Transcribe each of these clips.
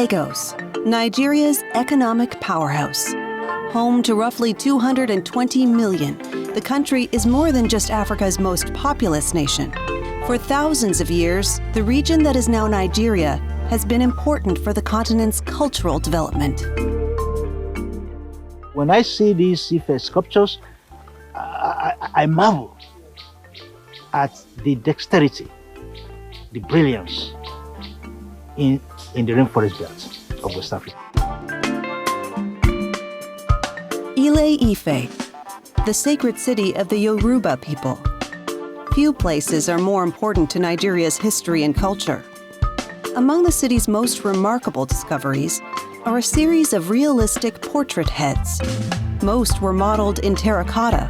Lagos, Nigeria's economic powerhouse. Home to roughly 220 million, the country is more than just Africa's most populous nation. For thousands of years, the region that is now Nigeria has been important for the continent's cultural development. When I see these Ifè sculptures, I marvel at the dexterity, the brilliance in the rainforest belt of West Africa. Ilé-Ifè, the sacred city of the Yoruba people. Few places are more important to Nigeria's history and culture. Among the city's most remarkable discoveries are a series of realistic portrait heads. Most were modeled in terracotta.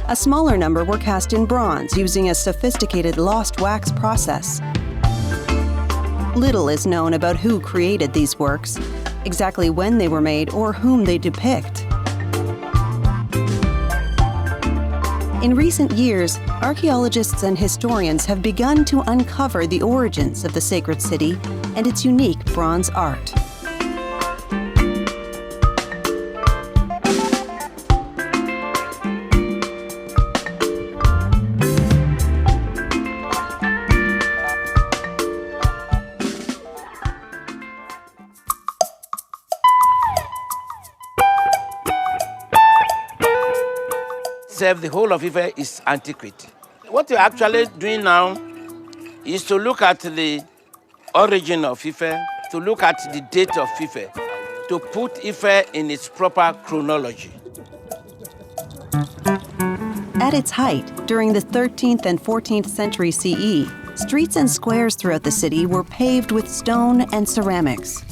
A smaller number were cast in bronze using a sophisticated lost wax process. Little is known about who created these works, exactly when they were made, or whom they depict. In recent years, archaeologists and historians have begun to uncover the origins of the sacred city and its unique bronze art. The whole of Ifè is antiquity. What we're actually doing now is to look at the origin of Ifè, to look at the date of Ifè, to put Ifè in its proper chronology. At its height, during the 13th and 14th century CE, streets and squares throughout the city were paved with stone and ceramics.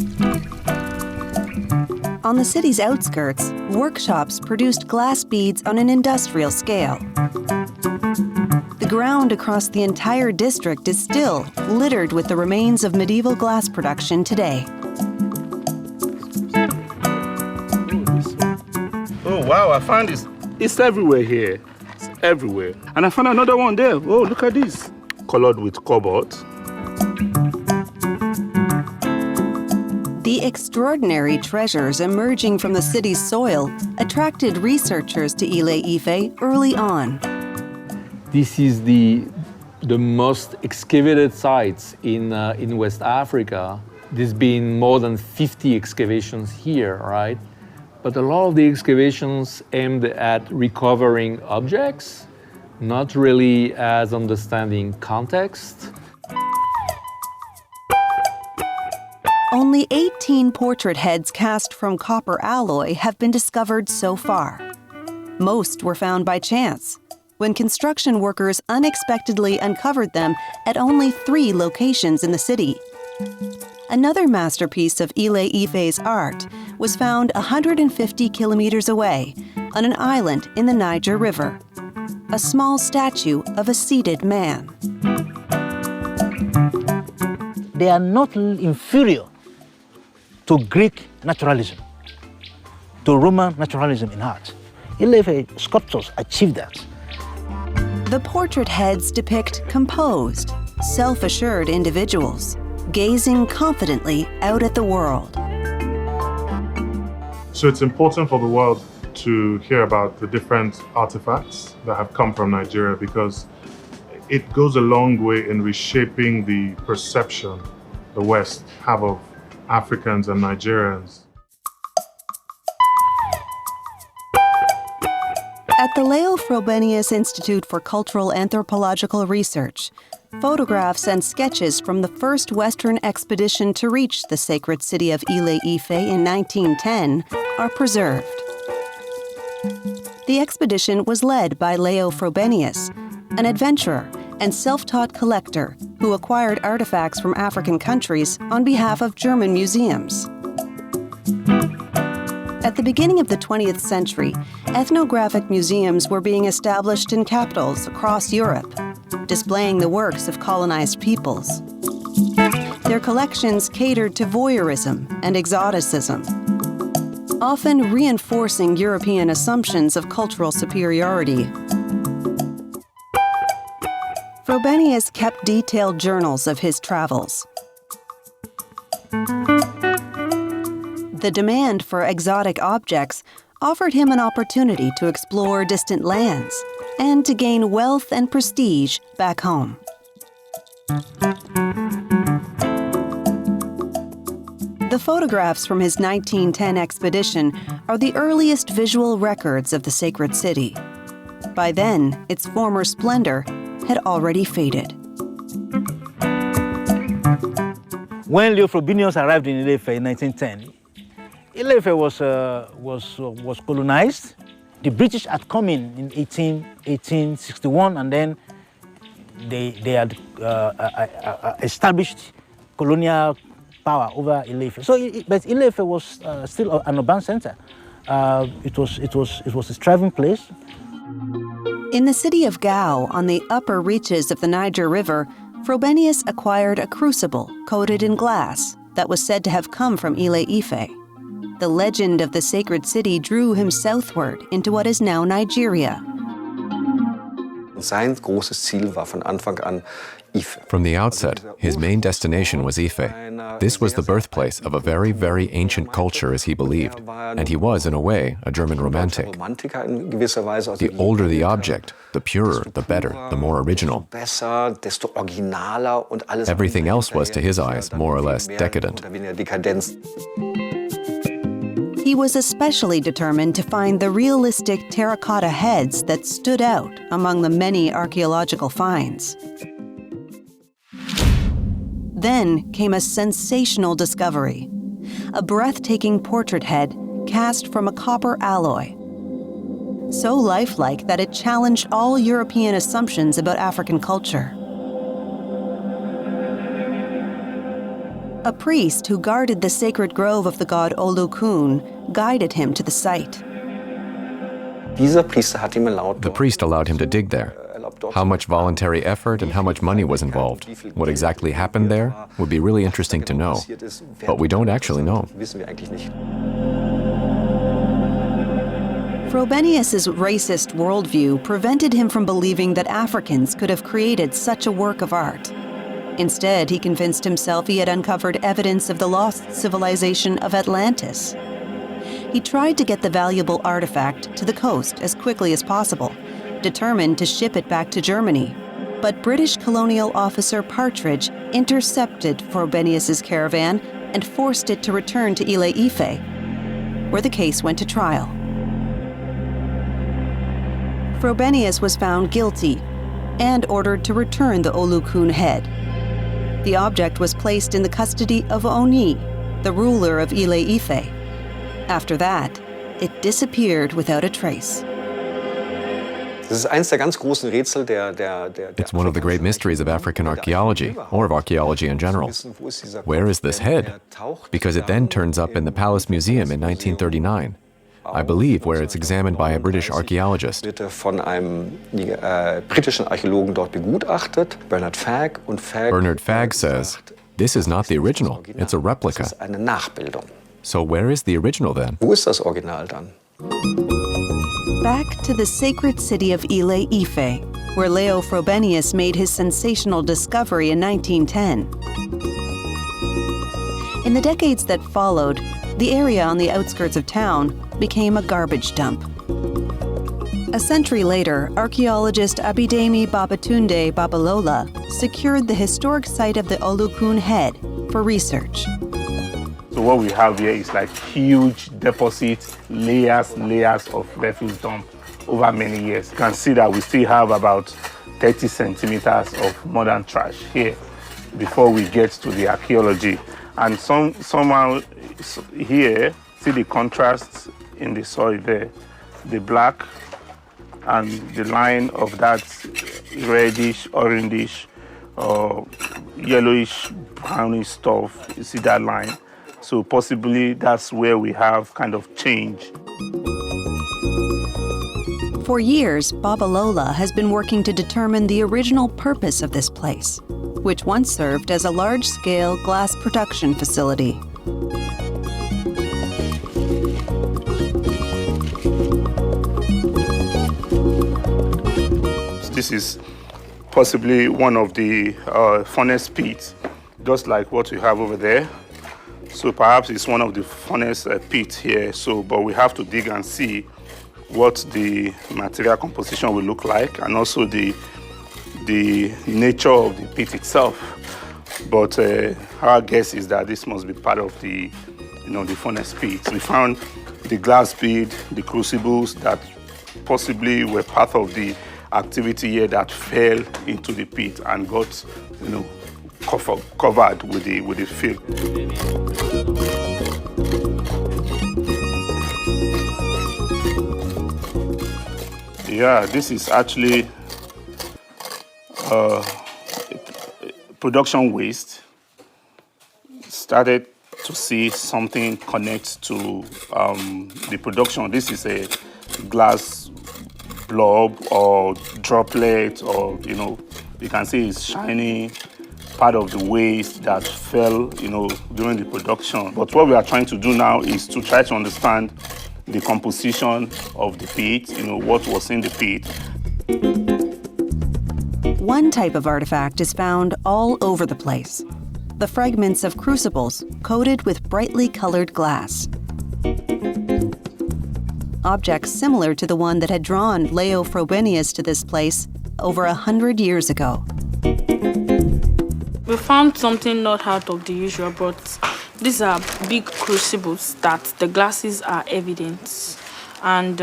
On the city's outskirts, workshops produced glass beads on an industrial scale. The ground across the entire district is still littered with the remains of medieval glass production today. Oh wow, I found this. It's everywhere here. It's everywhere. And I found another one there. Oh, look at this. Colored with cobalt. The extraordinary treasures emerging from the city's soil attracted researchers to Ilé-Ifè early on. This is the most excavated sites in West Africa. There's been more than 50 excavations here, right? But a lot of the excavations aimed at recovering objects, not really as understanding context. Only 18 portrait heads cast from copper alloy have been discovered so far. Most were found by chance, when construction workers unexpectedly uncovered them at only 3 locations in the city. Another masterpiece of Ilé-Ifè's art was found 150 kilometers away on an island in the Niger River, a small statue of a seated man. They are not inferior to Greek naturalism, to Roman naturalism in art. Ilé-Ifè sculptures achieved that. The portrait heads depict composed, self-assured individuals, gazing confidently out at the world. So it's important for the world to hear about the different artifacts that have come from Nigeria, because it goes a long way in reshaping the perception the West have of Africans and Nigerians. At the Leo Frobenius Institute for Cultural Anthropological Research, photographs and sketches from the first Western expedition to reach the sacred city of Ilé-Ifè in 1910 are preserved. The expedition was led by Leo Frobenius, an adventurer and self-taught collector who acquired artifacts from African countries on behalf of German museums. At the beginning of the 20th century, ethnographic museums were being established in capitals across Europe, displaying the works of colonized peoples. Their collections catered to voyeurism and exoticism, often reinforcing European assumptions of cultural superiority. Frobenius kept detailed journals of his travels. The demand for exotic objects offered him an opportunity to explore distant lands and to gain wealth and prestige back home. The photographs from his 1910 expedition are the earliest visual records of the sacred city. By then, its former splendor had already faded. When Leo Frobenius arrived in Ilé-Ifè in 1910, Ilé-Ifè was colonized. The British had come in 1861, and then they had established colonial power over Ilé-Ifè. But Ilé-Ifè was still an urban center. It was a thriving place. In the city of Gao, on the upper reaches of the Niger River, Frobenius acquired a crucible coated in glass that was said to have come from Ilé-Ifè. The legend of the sacred city drew him southward into what is now Nigeria. Sein großes Ziel war von Anfang an Ifè. From the outset, his main destination was Ifè. This was the birthplace of a very, very ancient culture, as he believed, and he was, in a way, a German romantic. The older the object, the purer, the better, the more original. Everything else was, to his eyes, more or less decadent. He was especially determined to find the realistic terracotta heads that stood out among the many archaeological finds. Then came a sensational discovery: a breathtaking portrait head cast from a copper alloy. So lifelike that it challenged all European assumptions about African culture. A priest who guarded the sacred grove of the god Olokun guided him to the site. The priest allowed him to dig there. How much voluntary effort and how much money was involved, what exactly happened there, would be really interesting to know. But we don't actually know. Frobenius's racist worldview prevented him from believing that Africans could have created such a work of art. Instead, he convinced himself he had uncovered evidence of the lost civilization of Atlantis. He tried to get the valuable artifact to the coast as quickly as possible, determined to ship it back to Germany. But British colonial officer Partridge intercepted Frobenius's caravan and forced it to return to Ilé-Ifè, where the case went to trial. Frobenius was found guilty and ordered to return the Olokun head. The object was placed in the custody of Oni, the ruler of Ilé-Ifè. After that, it disappeared without a trace. It's one of the great mysteries of African archaeology, or of archaeology in general. Where is this head? Because it then turns up in the Palace Museum in 1939. I believe where it's examined by a British archaeologist. Bernard Fagg says, this is not the original, it's a replica. So where is the original then? Back to the sacred city of Ilé-Ifè, where Leo Frobenius made his sensational discovery in 1910. In the decades that followed, the area on the outskirts of town became a garbage dump. A century later, archaeologist Abidemi Babatunde Babalola secured the historic site of the Olokun head for research. So what we have here is like huge deposits, layers of refuse dump over many years. You can see that we still have about 30 centimeters of modern trash here before we get to the archaeology. And somehow here, see the contrast in the soil there. The black and the line of that reddish, orangish, or yellowish, brownish stuff. You see that line? So possibly that's where we have kind of change. For years, Babalola has been working to determine the original purpose of this place, which once served as a large-scale glass production facility. This is possibly one of the furnace pits, just like what we have over there. So perhaps it's one of the funnest pits here. But we have to dig and see what the material composition will look like, and also the nature of the pit itself. But our guess is that this must be part of the furnace pit. We found the glass bead, the crucibles that possibly were part of the activity here that fell into the pit and got, covered with the film. Yeah, this is actually production waste. Started to see something connect to the production. This is a glass blob or droplet, or you can see it's shiny, part of the waste that fell during the production. But what we are trying to do now is to try to understand the composition of the pit, what was in the pit. One type of artifact is found all over the place: the fragments of crucibles coated with brightly colored glass. Objects similar to the one that had drawn Leo Frobenius to this place over 100 years ago. We found something not out of the usual, but these are big crucibles that the glasses are evident. And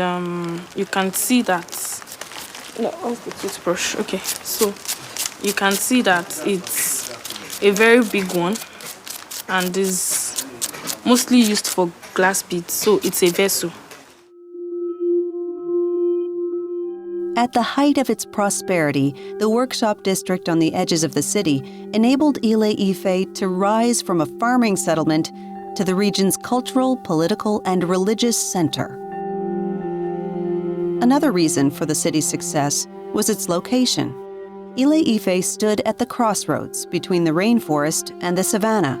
you can see that... No, off the toothbrush. Okay, so you can see that it's a very big one, and is mostly used for glass beads, so it's a vessel. At the height of its prosperity, the workshop district on the edges of the city enabled Ilé-Ifè to rise from a farming settlement to the region's cultural, political, and religious center. Another reason for the city's success was its location. Ilé-Ifè stood at the crossroads between the rainforest and the savanna,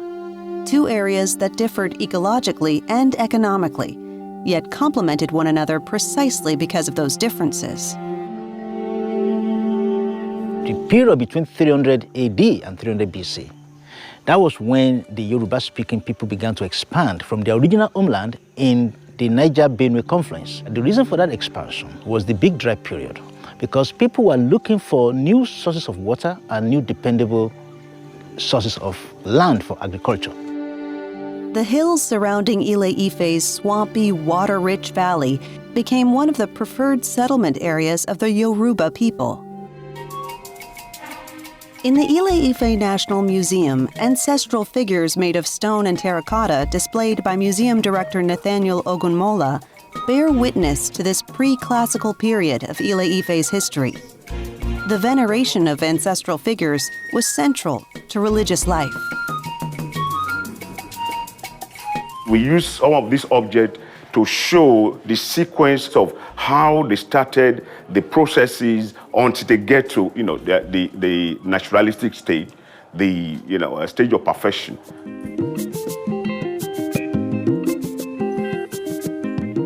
two areas that differed ecologically and economically, yet complemented one another precisely because of those differences. The period between 300 AD and 300 BC, that was when the Yoruba-speaking people began to expand from their original homeland in the Niger-Benue confluence. The reason for that expansion was the big dry period, because people were looking for new sources of water and new dependable sources of land for agriculture. The hills surrounding Ilé-Ifè's swampy, water-rich valley became one of the preferred settlement areas of the Yoruba people. In the Ilé-Ifè National Museum, ancestral figures made of stone and terracotta displayed by museum director Nathaniel Ogunmola bear witness to this pre-classical period of Ilé-Ifè's history. The veneration of ancestral figures was central to religious life. We use some of these objects to show the sequence of how they started the processes until they get to, the naturalistic state, the, stage of perfection.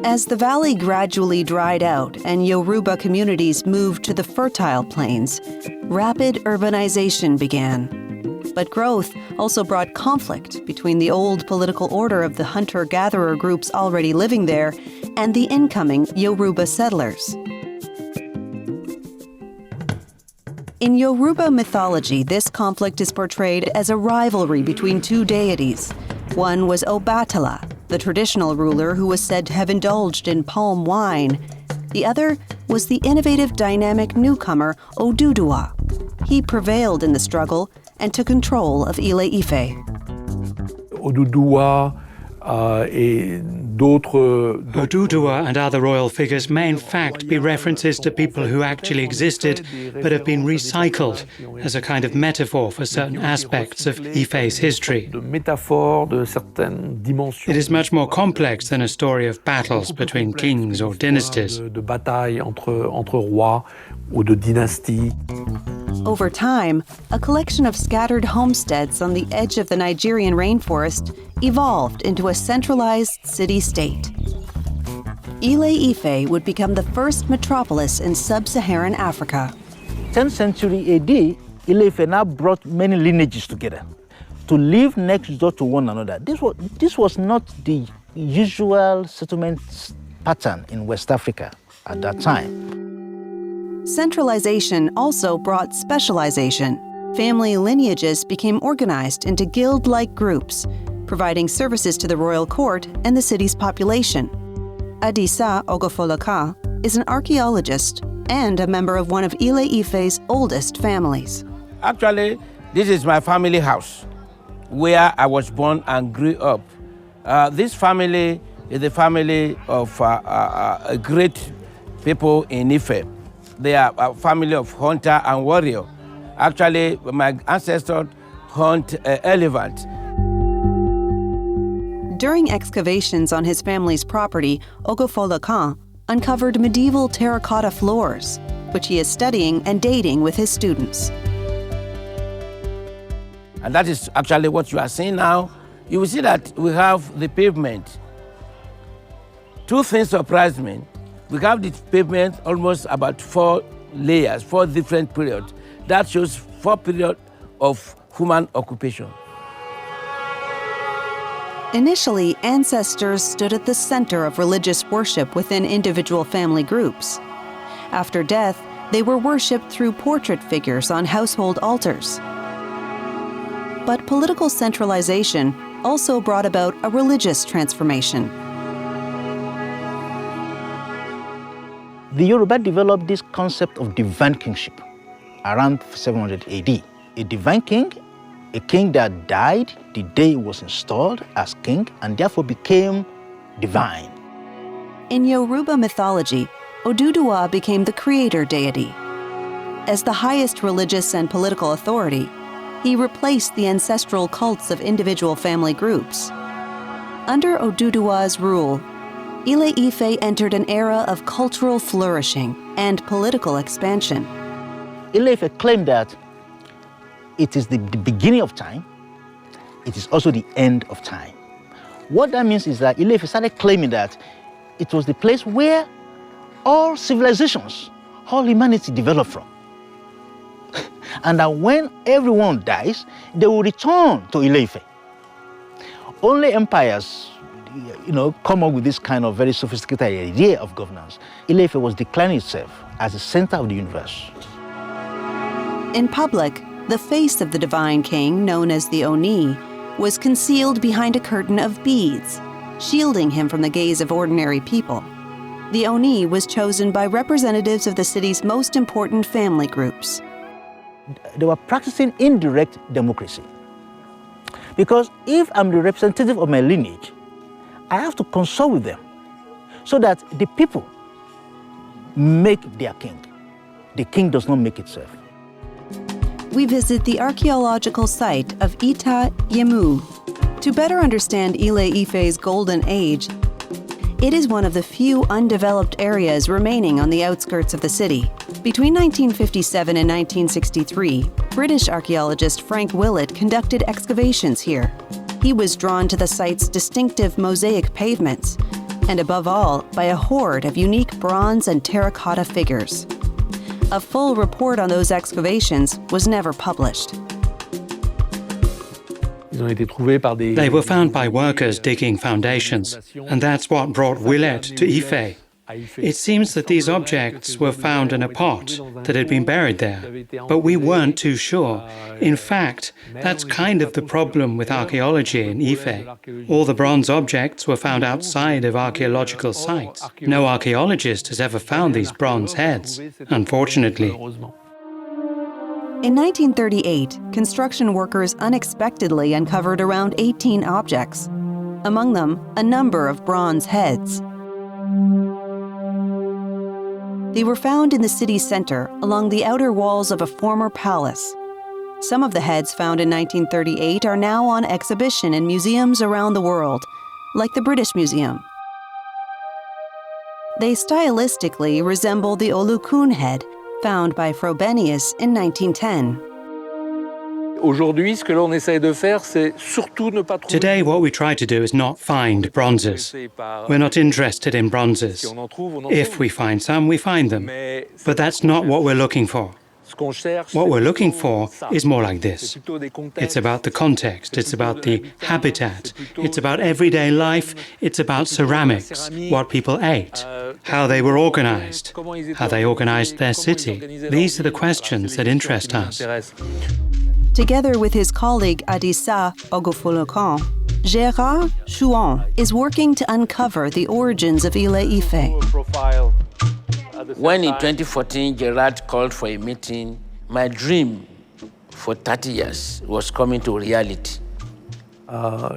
As the valley gradually dried out and Yoruba communities moved to the fertile plains, rapid urbanization began. But growth also brought conflict between the old political order of the hunter-gatherer groups already living there and the incoming Yoruba settlers. In Yoruba mythology, this conflict is portrayed as a rivalry between two deities. One was Obatala, the traditional ruler who was said to have indulged in palm wine. The other was the innovative, dynamic newcomer Oduduwa. He prevailed in the struggle and took control of Ilé-Ifè. Oduduwa and other royal figures may in fact be references to people who actually existed but have been recycled as a kind of metaphor for certain aspects of Ifè's history. It is much more complex than a story of battles between kings or dynasties. Over time, a collection of scattered homesteads on the edge of the Nigerian rainforest evolved into a centralized city-state. Ilé-Ifè would become the first metropolis in sub-Saharan Africa. 10th century AD, Ilé-Ifè now brought many lineages together to live next door to one another. This was not the usual settlement pattern in West Africa at that time. Centralization also brought specialization. Family lineages became organized into guild-like groups, providing services to the royal court and the city's population. Adisa Ogofoloka is an archaeologist and a member of one of Ilé-Ifè's oldest families. Actually, this is my family house, where I was born and grew up. This family is the family of great people in Ife. They are a family of hunter and warrior. Actually, my ancestors hunt elephant. During excavations on his family's property, Ogofolokan uncovered medieval terracotta floors, which he is studying and dating with his students. And that is actually what you are seeing now. You will see that we have the pavement. Two things surprised me. We have the pavement almost about 4 layers, 4 different periods. That shows 4 periods of human occupation. Initially, ancestors stood at the center of religious worship within individual family groups. After death, they were worshipped through portrait figures on household altars. But political centralization also brought about a religious transformation. The Yoruba developed this concept of divine kingship around 700 AD. A divine king, a king that died the day he was installed as king and therefore became divine. In Yoruba mythology, Oduduwa became the creator deity. As the highest religious and political authority, he replaced the ancestral cults of individual family groups. Under Oduduwa's rule, Ilé-Ifè entered an era of cultural flourishing and political expansion. Ilé-Ifè claimed that it is the beginning of time, it is also the end of time. What that means is that Ilé-Ifè started claiming that it was the place where all civilizations, all humanity developed from. And that when everyone dies, they will return to Ilé-Ifè. Only empires, come up with this kind of very sophisticated idea of governance. Ilé-Ifè was declaring itself as the center of the universe. In public, the face of the divine king, known as the Oni, was concealed behind a curtain of beads, shielding him from the gaze of ordinary people. The Oni was chosen by representatives of the city's most important family groups. They were practicing indirect democracy. Because if I'm the representative of my lineage, I have to consult with them so that the people make their king. The king does not make itself. We visit the archaeological site of Ita Yemu. To better understand Ilé-Ifè's golden age, it is one of the few undeveloped areas remaining on the outskirts of the city. Between 1957 and 1963, British archaeologist Frank Willett conducted excavations here. He was drawn to the site's distinctive mosaic pavements, and above all, by a hoard of unique bronze and terracotta figures. A full report on those excavations was never published. They were found by workers digging foundations, and that's what brought Willett to Ifè. It seems that these objects were found in a pot that had been buried there, but we weren't too sure. In fact, that's kind of the problem with archaeology in Ifè. All the bronze objects were found outside of archaeological sites. No archaeologist has ever found these bronze heads, unfortunately. In 1938, construction workers unexpectedly uncovered around 18 objects, among them a number of bronze heads. They were found in the city center along the outer walls of a former palace. Some of the heads found in 1938 are now on exhibition in museums around the world, like the British Museum. They stylistically resemble the Olokun head found by Frobenius in 1910. Today, what we try to do is not find bronzes. We're not interested in bronzes. If we find some, we find them. But that's not what we're looking for. What we're looking for is more like this. It's about the context, it's about the habitat, it's about everyday life, it's about ceramics, what people ate, how they were organized, how they organized their city. These are the questions that interest us. Together with his colleague Adissa Olokun, Gérard Chouin is working to uncover the origins of Ilé-Ifè. When in 2014 Gerard called for a meeting, my dream for 30 years was coming to reality.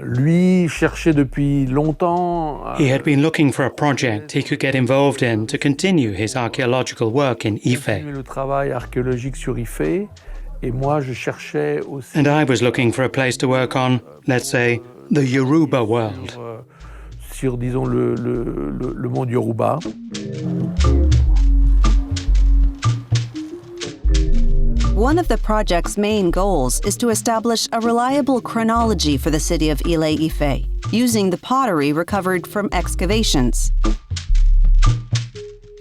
Lui cherchait depuis longtemps. He had been looking for a project he could get involved in to continue his archaeological work in Ifè. Le travail archéologique sur Ifè, et moi je cherchais aussi. And I was looking for a place to work on, let's say, the Yoruba world. Sur, disons, le monde Yoruba. One of the project's main goals is to establish a reliable chronology for the city of Ilé-Ifè, using the pottery recovered from excavations.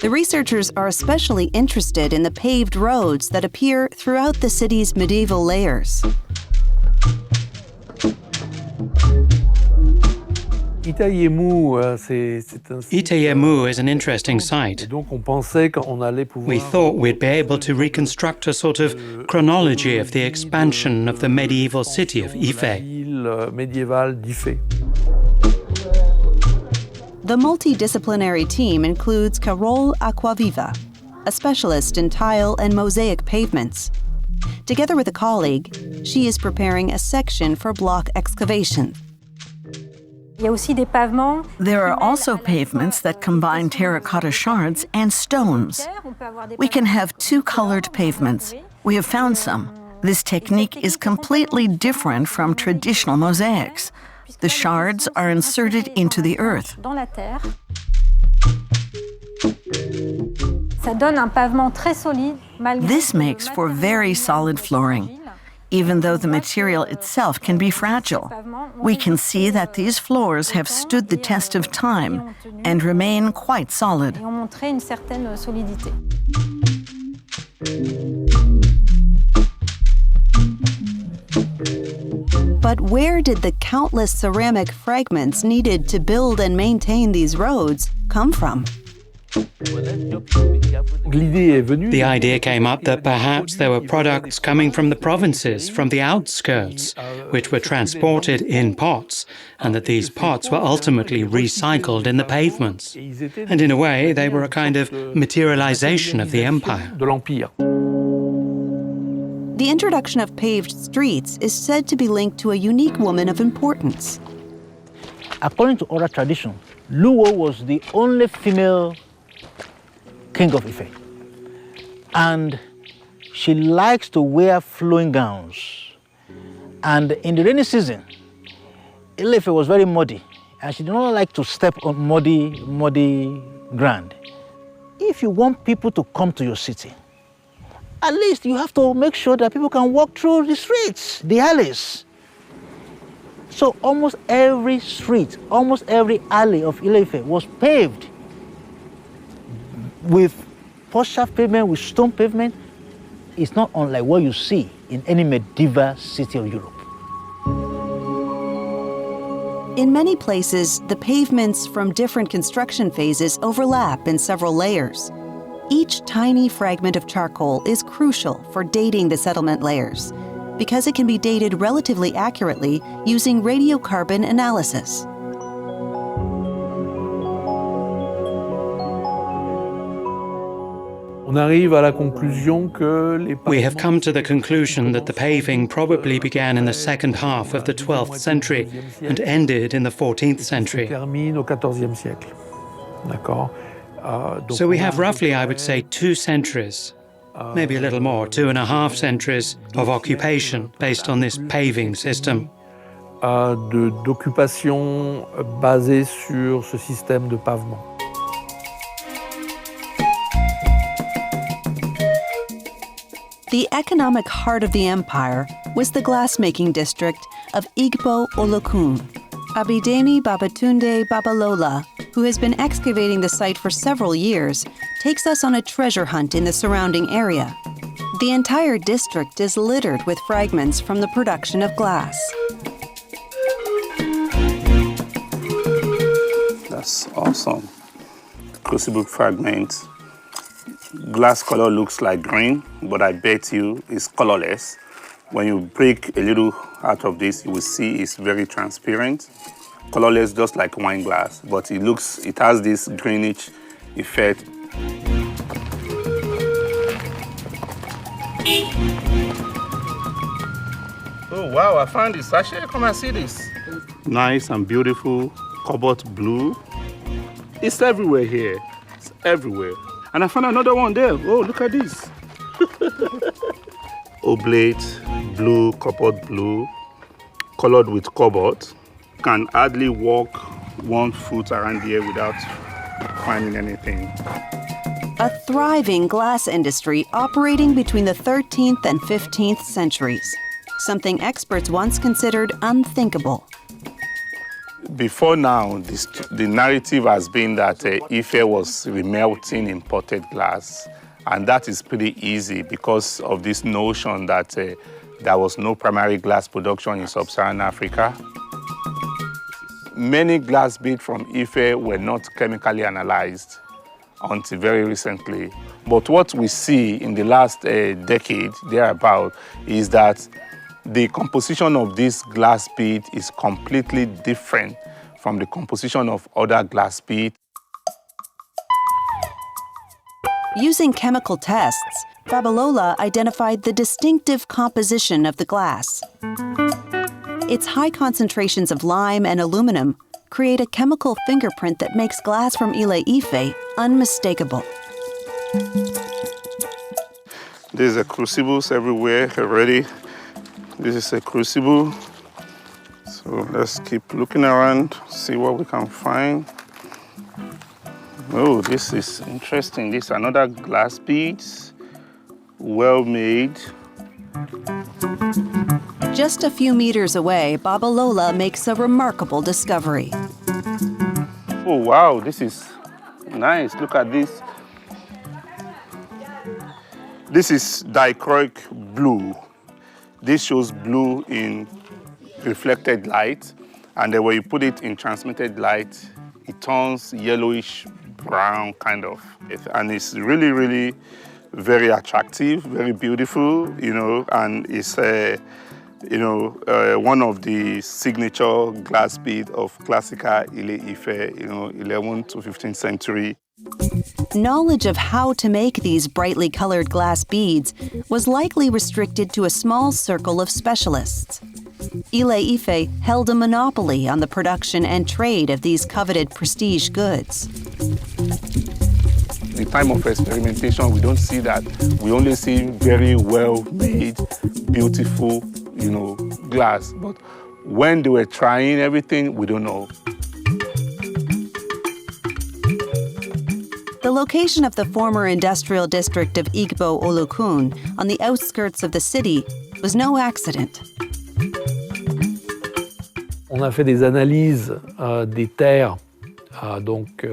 The researchers are especially interested in the paved roads that appear throughout the city's medieval layers. Itayemu is an interesting site. We thought we'd be able to reconstruct a sort of chronology of the expansion of the medieval city of Ifè. The multidisciplinary team includes Carole Aquaviva, a specialist in tile and mosaic pavements. Together with a colleague, she is preparing a section for block excavation. There are also pavements that combine terracotta shards and stones. We can have two-colored pavements. We have found some. This technique is completely different from traditional mosaics. The shards are inserted into the earth. This makes for very solid flooring. Even though the material itself can be fragile, we can see that these floors have stood the test of time and remain quite solid. But where did the countless ceramic fragments needed to build and maintain these roads come from? The idea came up that perhaps there were products coming from the provinces, from the outskirts, which were transported in pots, and that these pots were ultimately recycled in the pavements. And in a way, they were a kind of materialization of the empire. The introduction of paved streets is said to be linked to a unique woman of importance. According to oral tradition, Luo was the only female king of Ifè. And she likes to wear flowing gowns. And in the rainy season, Ilé-Ifè was very muddy, and she did not like to step on muddy ground. If you want people to come to your city, at least you have to make sure that people can walk through the streets, the alleys. So almost every street, almost every alley of Ilé-Ifè was paved with potshaft pavement, with stone pavement. It's not unlike what you see in any medieval city of Europe. In many places, the pavements from different construction phases overlap in several layers. Each tiny fragment of charcoal is crucial for dating the settlement layers, because it can be dated relatively accurately using radiocarbon analysis. We have come to the conclusion that the paving probably began in the second half of the 12th century and ended in the 14th century. So we have roughly, I would say, 2 centuries, maybe a little more, 2.5 centuries of occupation based on this paving system. D'occupation basée sur ce système de pavement. The economic heart of the empire was the glassmaking district of Igbo Olokun. Abidemi Babatunde Babalola, who has been excavating the site for several years, takes us on a treasure hunt in the surrounding area. The entire district is littered with fragments from the production of glass. That's awesome. Crucible fragments. Glass color looks like green, but I bet you it's colorless. When you break a little out of this, you will see it's very transparent. Colorless, just like wine glass, but it has this greenish effect. Oh wow, I found this sachet. Come and see this. Nice and beautiful cobalt blue. It's everywhere here. It's everywhere. And I found another one there. Oh, look at this. Oblate, blue, cobalt blue, colored with cobalt. Can hardly walk 1 foot around here without finding anything. A thriving glass industry operating between the 13th and 15th centuries, something experts once considered unthinkable. Before now, the narrative has been that Ife was remelting imported glass, and that is pretty easy because of this notion that there was no primary glass production in sub-Saharan Africa. Many glass beads from Ife were not chemically analyzed until very recently. But what we see in the last decade, thereabout, is that the composition of this glass bead is completely different from the composition of other glass beads. Using chemical tests, Babalola identified the distinctive composition of the glass. Its high concentrations of lime and aluminum create a chemical fingerprint that makes glass from Ilé-Ifè unmistakable. There's a crucibles everywhere already. This is a crucible. So let's keep looking around, see what we can find. Oh, this is interesting. This is another glass beads, well made. Just a few meters away, Babalola makes a remarkable discovery. Oh wow, this is nice. Look at this. This is dichroic blue. This shows blue in reflected light, and then when you put it in transmitted light, it turns yellowish brown kind of. And it's really, really very attractive, very beautiful, and it's one of the signature glass beads of classical Ilé-Ifè, 11th to 15th century. Knowledge of how to make these brightly colored glass beads was likely restricted to a small circle of specialists. Ilé-Ifè held a monopoly on the production and trade of these coveted prestige goods. The time of experimentation, we don't see that. We only see very well-made, beautiful, glass. But when they were trying everything, we don't know. The location of the former industrial district of Igbo Olokun on the outskirts of the city was no accident. On a fait des analyses des terres.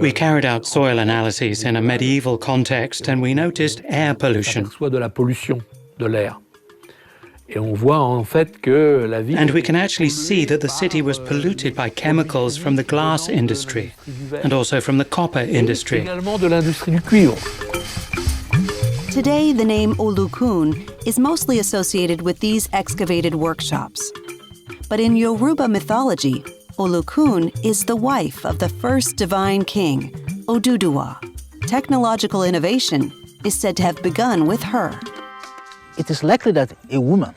We carried out soil analyses in a medieval context and we noticed air pollution. De la pollution de l'air. Et on voit en fait que la ville. And we can actually see that the city was polluted by chemicals from the glass industry and also from the copper industry. Également de l'industrie du cuivre. Today, the name Olokun is mostly associated with these excavated workshops. But in Yoruba mythology, Olokun is the wife of the first divine king, Oduduwa. Technological innovation is said to have begun with her. It is likely that a woman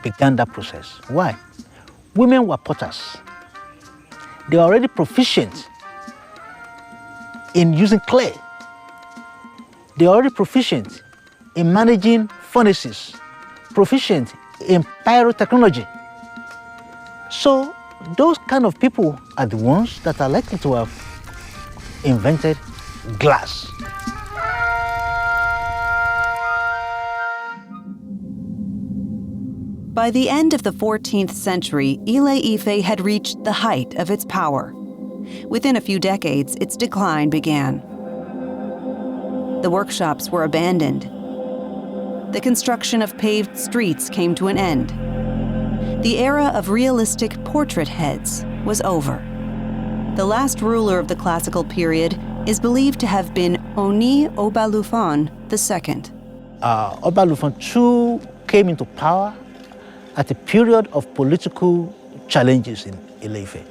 began that process. Why? Women were potters. They were already proficient in using clay. They were already proficient in managing furnaces, proficient in pyrotechnology. So those kind of people are the ones that are likely to have invented glass. By the end of the 14th century, Ilé-Ifè had reached the height of its power. Within a few decades, its decline began. The workshops were abandoned. the construction of paved streets came to an end. The era of realistic portrait heads was over. The last ruler of the classical period is believed to have been Oni Obalufon II. Obalufon II came into power at a period of political challenges in Ilé-Ifè.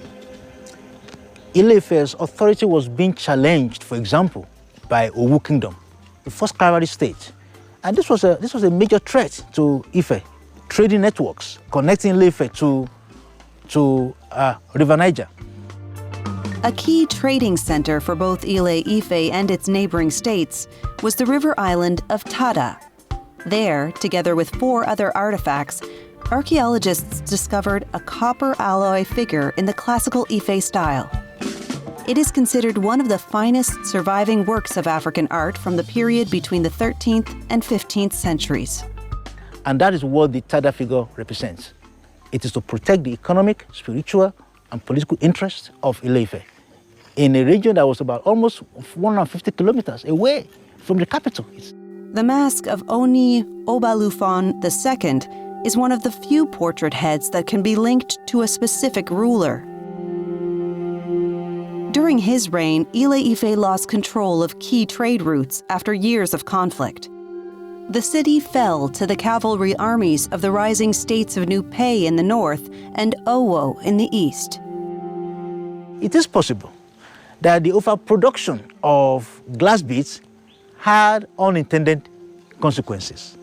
Ilé-Ifè's authority was being challenged, for example, by Owu Kingdom, the first cavalry state. And this was a major threat to Ife, trading networks connecting Ilé-Ifè to River Niger. A key trading center for both Ilé-Ifè and its neighboring states was the river island of Tada. There, together with 4 other artifacts, archaeologists discovered a copper alloy figure in the classical Ife style. It is considered one of the finest surviving works of African art from the period between the 13th and 15th centuries. And that is what the Tada figure represents. It is to protect the economic, spiritual, and political interests of Ilé-Ifè in a region that was about almost 150 kilometers away from the capital. The mask of Oni Obalufon II is one of the few portrait heads that can be linked to a specific ruler. During his reign, Ilé-Ifè lost control of key trade routes after years of conflict. The city fell to the cavalry armies of the rising states of Nupe in the north and Owo in the east. It is possible that the overproduction of glass beads had unintended consequences.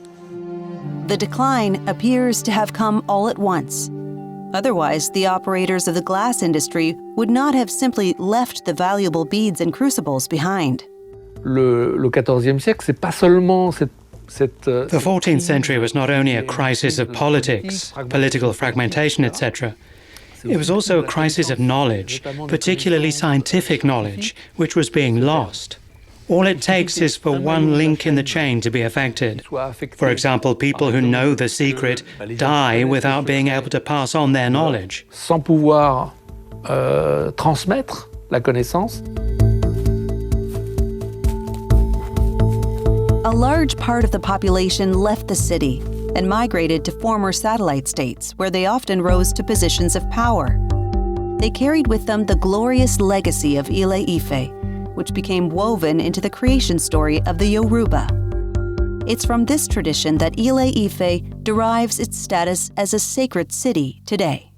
The decline appears to have come all at once. Otherwise, the operators of the glass industry would not have simply left the valuable beads and crucibles behind. Le 14e siècle, c'est pas seulement The 14th century was not only a crisis of politics, political fragmentation, etc. It was also a crisis of knowledge, particularly scientific knowledge, which was being lost. All it takes is for one link in the chain to be affected. For example, people who know the secret die without being able to pass on their knowledge. Sans pouvoir transmettre la connaissance. A large part of the population left the city and migrated to former satellite states, where they often rose to positions of power. They carried with them the glorious legacy of Ilé-Ifè, which became woven into the creation story of the Yoruba. It's from this tradition that Ilé-Ifè derives its status as a sacred city today.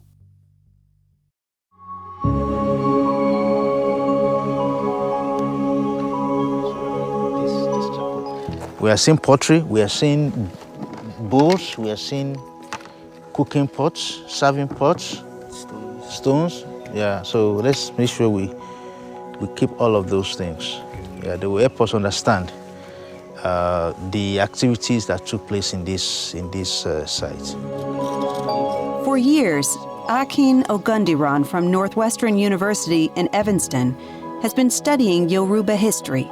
We are seeing pottery, we are seeing bowls, we are seeing cooking pots, serving pots, stones. Yeah, so let's make sure we keep all of those things. Yeah, they will help us understand the activities that took place in this site. For years, Akin Ogundiran from Northwestern University in Evanston has been studying Yoruba history.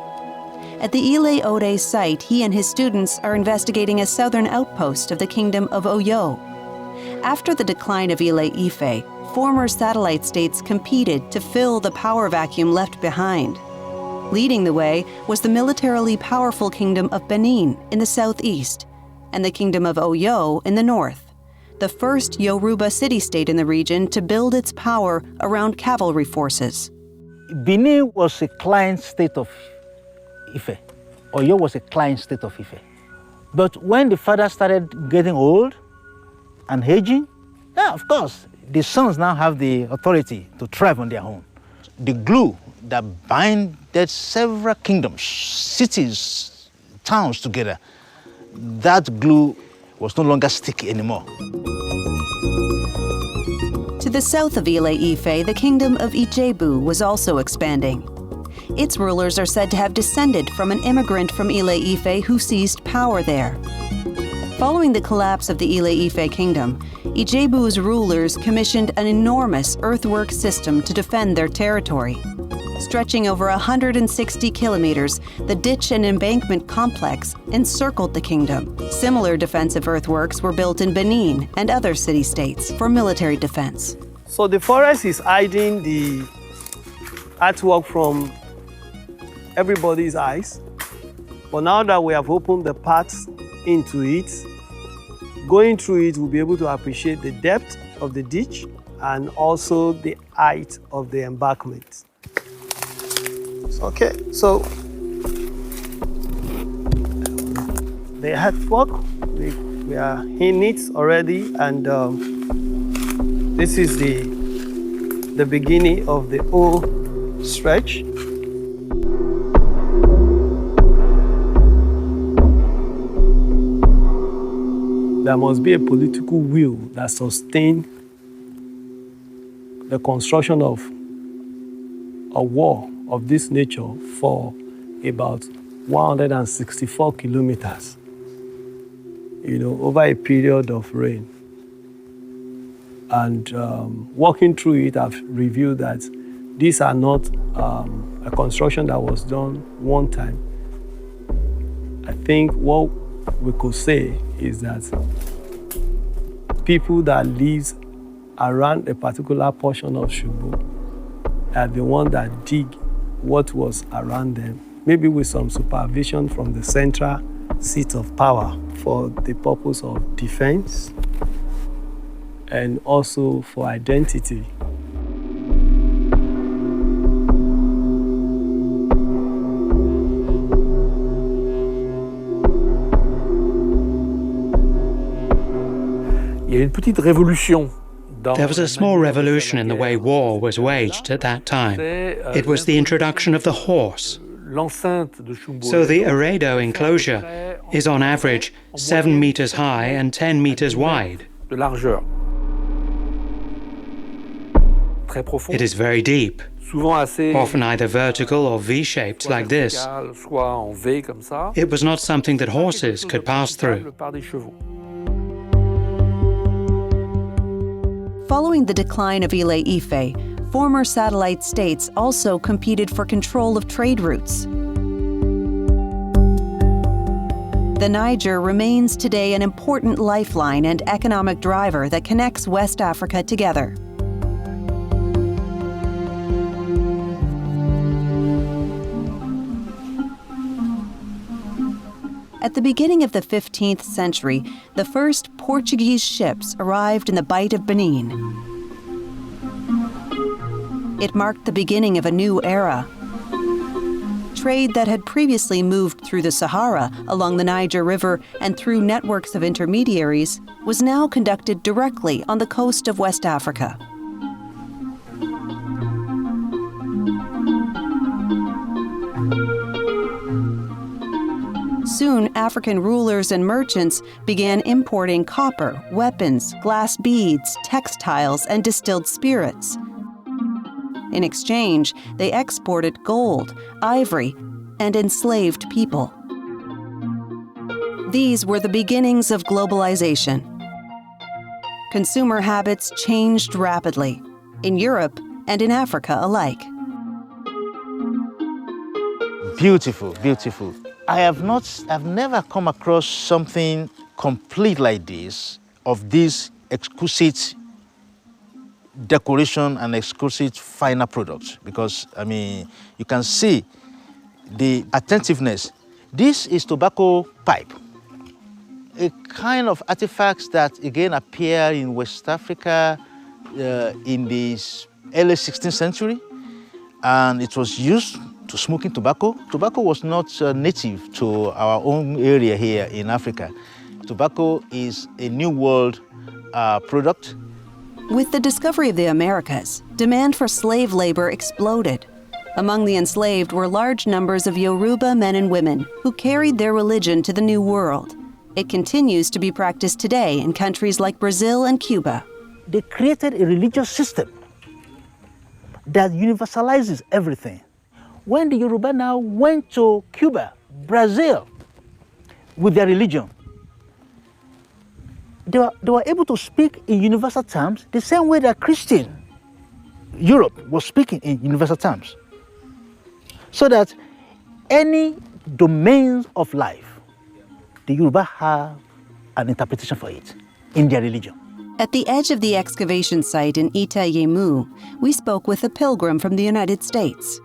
At the Ilé-Ifè site, he and his students are investigating a southern outpost of the Kingdom of Oyo. After the decline of Ilé-Ifè, former satellite states competed to fill the power vacuum left behind. Leading the way was the militarily powerful Kingdom of Benin in the southeast, and the Kingdom of Oyo in the north, the first Yoruba city-state in the region to build its power around cavalry forces. Benin was a client state of Ife. Oyo was a client state of Ife. But when the father started getting old and aging, yeah, of course, the sons now have the authority to thrive on their own. The glue that binded several kingdoms, cities, towns together, that glue was no longer sticky anymore. To the south of Ilé-Ifè, the Kingdom of Ijebu was also expanding. Its rulers are said to have descended from an immigrant from Ilé-Ifè who seized power there. Following the collapse of the Ilé-Ifè kingdom, Ijebu's rulers commissioned an enormous earthwork system to defend their territory. Stretching over 160 kilometers, the ditch and embankment complex encircled the kingdom. Similar defensive earthworks were built in Benin and other city-states for military defense. So the forest is hiding the artwork from everybody's eyes. But now that we have opened the paths into it. Going through it, we'll be able to appreciate the depth of the ditch and also the height of the embankment. Okay, so the earthwork, we are in it already, and this is the beginning of the whole stretch. There must be a political will that sustains the construction of a wall of this nature for about 164 kilometers, over a period of rain. And walking through it, I've revealed that these are not a construction that was done one time. I think what we could say is that people that live around a particular portion of Shubu are the ones that dig what was around them, maybe with some supervision from the central seat of power for the purpose of defense and also for identity. There was a small revolution in the way war was waged at that time. It was the introduction of the horse. So the Eredo enclosure is on average 7 meters high and 10 meters wide. It is very deep, often either vertical or V-shaped like this. It was not something that horses could pass through. Following the decline of Ilé-Ifè, former satellite states also competed for control of trade routes. The Niger remains today an important lifeline and economic driver that connects West Africa together. At the beginning of the 15th century, the first Portuguese ships arrived in the Bight of Benin. It marked the beginning of a new era. Trade that had previously moved through the Sahara, along the Niger River, and through networks of intermediaries was now conducted directly on the coast of West Africa. Soon, African rulers and merchants began importing copper, weapons, glass beads, textiles, and distilled spirits. In exchange, they exported gold, ivory, and enslaved people. These were the beginnings of globalization. Consumer habits changed rapidly, in Europe and in Africa alike. Beautiful, beautiful. I've never come across something complete like this, of this exquisite decoration and exquisite final product, because, you can see the attentiveness. This is tobacco pipe, a kind of artifacts that again appear in West Africa in the early 16th century, and it was used to smoking tobacco. Tobacco was not native to our own area here in Africa. Tobacco is a New World product. With the discovery of the Americas, demand for slave labor exploded. Among the enslaved were large numbers of Yoruba men and women who carried their religion to the New World. It continues to be practiced today in countries like Brazil and Cuba. They created a religious system that universalizes everything. When the Yoruba now went to Cuba, Brazil, with their religion, they were able to speak in universal terms the same way that Christian Europe was speaking in universal terms. So that any domains of life, the Yoruba have an interpretation for it in their religion. At the edge of the excavation site in Itayemu, we spoke with a pilgrim from the United States.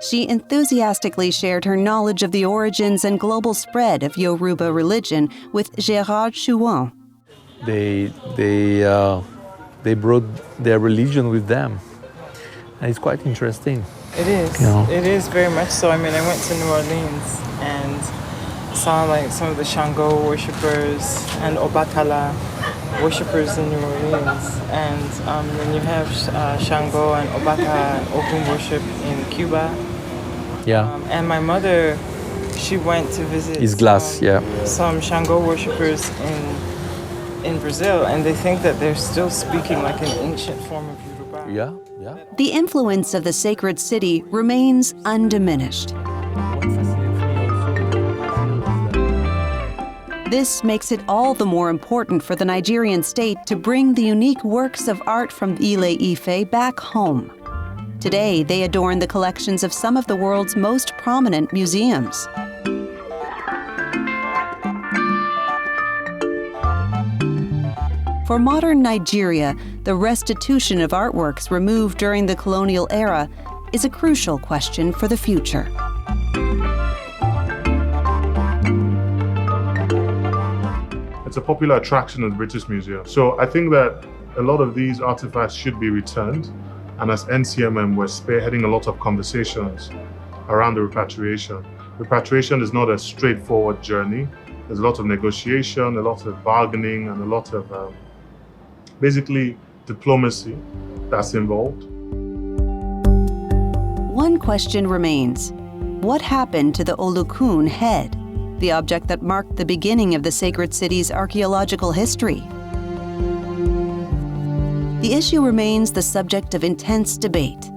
she enthusiastically shared her knowledge of the origins and global spread of Yoruba religion with Gérard Chouin. They brought their religion with them. And it's quite interesting. It is. You know? It is very much so. I mean, I went to New Orleans and saw like some of the Shango worshippers and Obatala worshippers in New Orleans. And then you have Shango and Obata Olokun worship in Cuba. Yeah. And my mother, she went to visit some Shango worshippers in Brazil, and they think that they're still speaking like an ancient form of Yoruba. Yeah. The influence of the sacred city remains undiminished. This makes it all the more important for the Nigerian state to bring the unique works of art from Ilé-Ifè back home. Today, they adorn the collections of some of the world's most prominent museums. For modern Nigeria, the restitution of artworks removed during the colonial era is a crucial question for the future. It's a popular attraction at the British Museum. So I think that a lot of these artifacts should be returned. And as NCMM, we're spearheading a lot of conversations around the repatriation. Repatriation is not a straightforward journey. There's a lot of negotiation, a lot of bargaining, and a lot of basically diplomacy that's involved. One question remains. What happened to the Olokun head, the object that marked the beginning of the sacred city's archaeological history? The issue remains the subject of intense debate.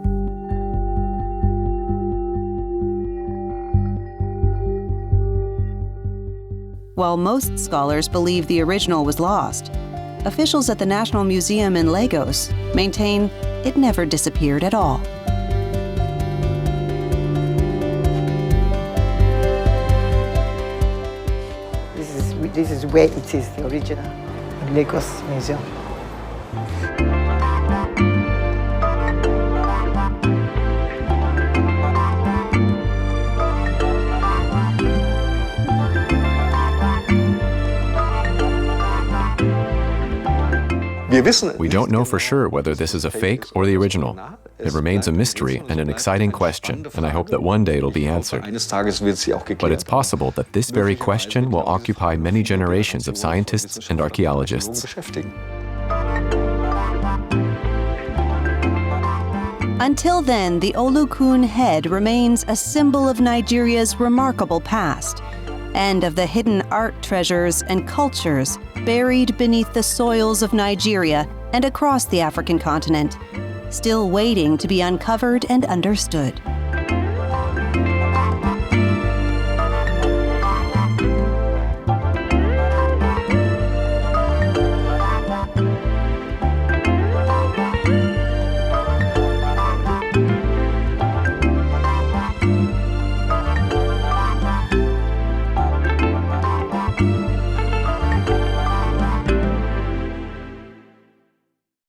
While most scholars believe the original was lost, officials at the National Museum in Lagos maintain it never disappeared at all. This is where it is, the original, in Lagos Museum. We don't know for sure whether this is a fake or the original. It remains a mystery and an exciting question, and I hope that one day it'll be answered. But it's possible that this very question will occupy many generations of scientists and archaeologists. Until then, the Olokun head remains a symbol of Nigeria's remarkable past and of the hidden art treasures and cultures buried beneath the soils of Nigeria and across the African continent, still waiting to be uncovered and understood.